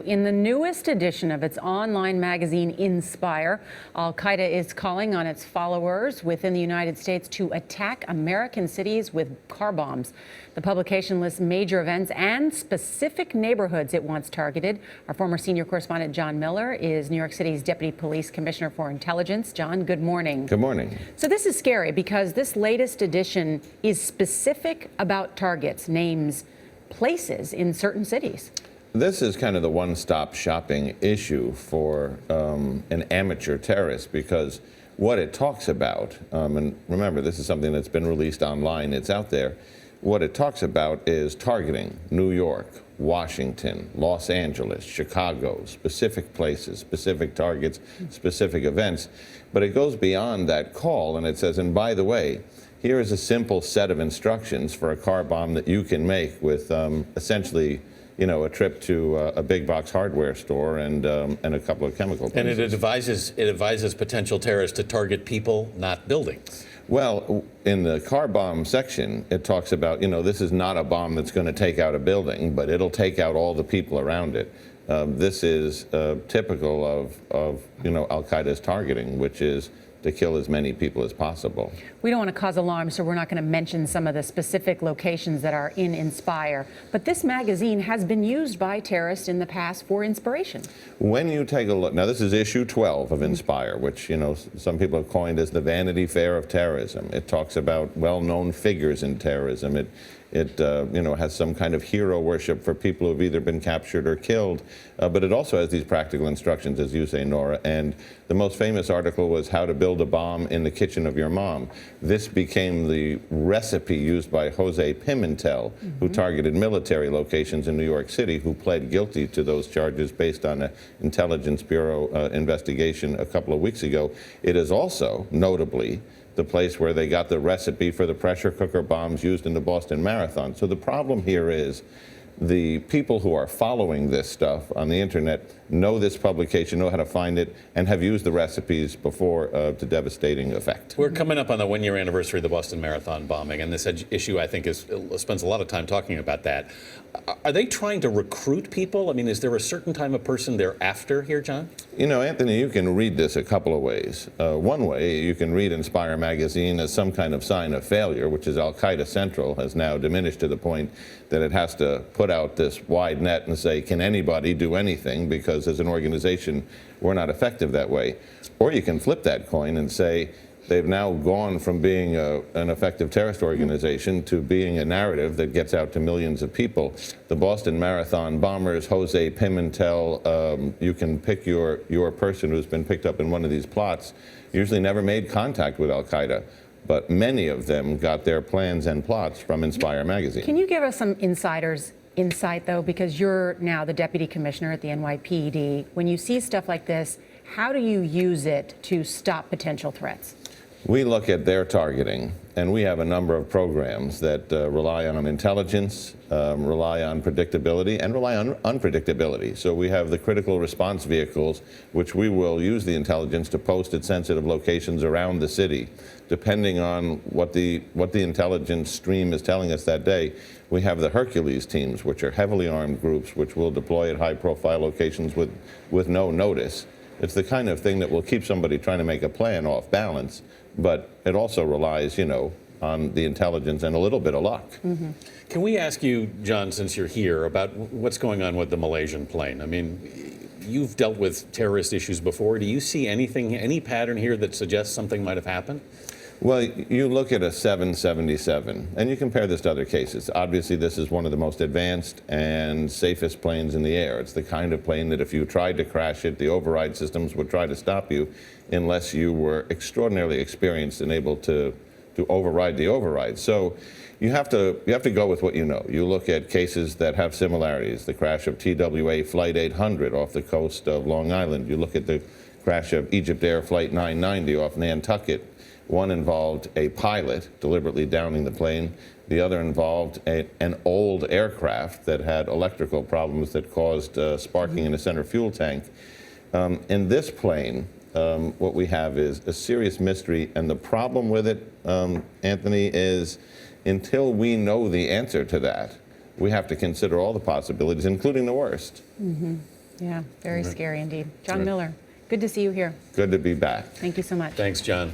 In the newest edition of its online magazine, Inspire, Al-Qaeda is calling on its followers within the United States to attack American cities with car bombs. The publication lists major events and specific neighborhoods it wants targeted. Our former senior correspondent, John Miller, is New York City's Deputy Police Commissioner for Intelligence. John, good morning. Good morning. So this is scary because this latest edition is specific about targets, names, places in certain cities. This is kind of the one-stop shopping issue for an amateur terrorist, because what it talks about, and remember, this is something that's been released online, it's out there. What it talks about is targeting New York, Washington, Los Angeles, Chicago, specific places, specific targets, specific events. But it goes beyond that call, and it says, and by the way, here is a simple set of instructions for a car bomb that you can make with essentially, a trip to a big box hardware store and a couple of chemical places. And it advises potential terrorists to target people, not buildings. Well, in the car bomb section, it talks about, this is not a bomb that's going to take out a building, but it'll take out all the people around it. This is typical of Al-Qaeda's targeting, which is to kill as many people as possible. We don't want to cause alarm, so we're not going to mention some of the specific locations that are in Inspire. But this magazine has been used by terrorists in the past for inspiration. When you take a look, now this is issue 12 of Inspire, which, some people have coined as the Vanity Fair of terrorism. It talks about well-known figures in terrorism. It has some kind of hero worship for people who have either been captured or killed, but it also has these practical instructions, as you say, Nora. And the most famous article was how to build a bomb in the kitchen of your mom. This became the recipe used by Jose Pimentel, who targeted military locations in New York City, who pled guilty to those charges based on an Intelligence Bureau investigation a couple of weeks ago. It is also, notably, the place where they got the recipe for the pressure cooker bombs used in the Boston Marathon. So the problem here is the people who are following this stuff on the internet know this publication, know how to find it, and have used the recipes before to devastating effect. We're coming up on the one-year anniversary of the Boston Marathon bombing, and this issue, I think, spends a lot of time talking about that. Are they trying to recruit people? I mean, is there a certain time of person they're after here, John? Anthony, you can read this a couple of ways. One way, you can read Inspire magazine as some kind of sign of failure, which is Al-Qaeda Central has now diminished to the point that it has to put out this wide net and say, can anybody do anything? Because as an organization, we're not effective that way. Or you can flip that coin and say, they've now gone from being an effective terrorist organization to being a narrative that gets out to millions of people. The Boston Marathon bombers, Jose Pimentel, you can pick your person who's been picked up in one of these plots, usually never made contact with Al-Qaeda. But many of them got their plans and plots from Inspire magazine. Can you give us some insider's insight, though, because you're now the deputy commissioner at the NYPD. When you see stuff like this, how do you use it to stop potential threats? We look at their targeting, and we have a number of programs that rely on intelligence, rely on predictability, and rely on unpredictability. So we have the critical response vehicles, which we will use the intelligence to post at sensitive locations around the city. Depending on what the intelligence stream is telling us that day, we have the Hercules teams, which are heavily armed groups, which will deploy at high-profile locations with no notice. It's the kind of thing that will keep somebody trying to make a plan off balance, but it also relies, on the intelligence and a little bit of luck. Can we ask you, John, since you're here, about what's going on with the Malaysian plane? I mean, you've dealt with terrorist issues before. Do you see anything, any pattern here that suggests something might have happened? Well, you look at a 777, and you compare this to other cases. Obviously, this is one of the most advanced and safest planes in the air. It's the kind of plane that if you tried to crash it, the override systems would try to stop you unless you were extraordinarily experienced and able to override the override. So you have to go with what you know. You look at cases that have similarities. The crash of TWA Flight 800 off the coast of Long Island. You look at the crash of Egypt Air Flight 990 off Nantucket. One involved a pilot deliberately downing the plane. The other involved an old aircraft that had electrical problems that caused sparking in the center fuel tank. In this plane, what we have is a serious mystery, and the problem with it, Anthony, is until we know the answer to that, we have to consider all the possibilities, including the worst. Yeah, very scary indeed. John Right. Miller, good to see you here. Good to be back. Thank you so much. Thanks, John.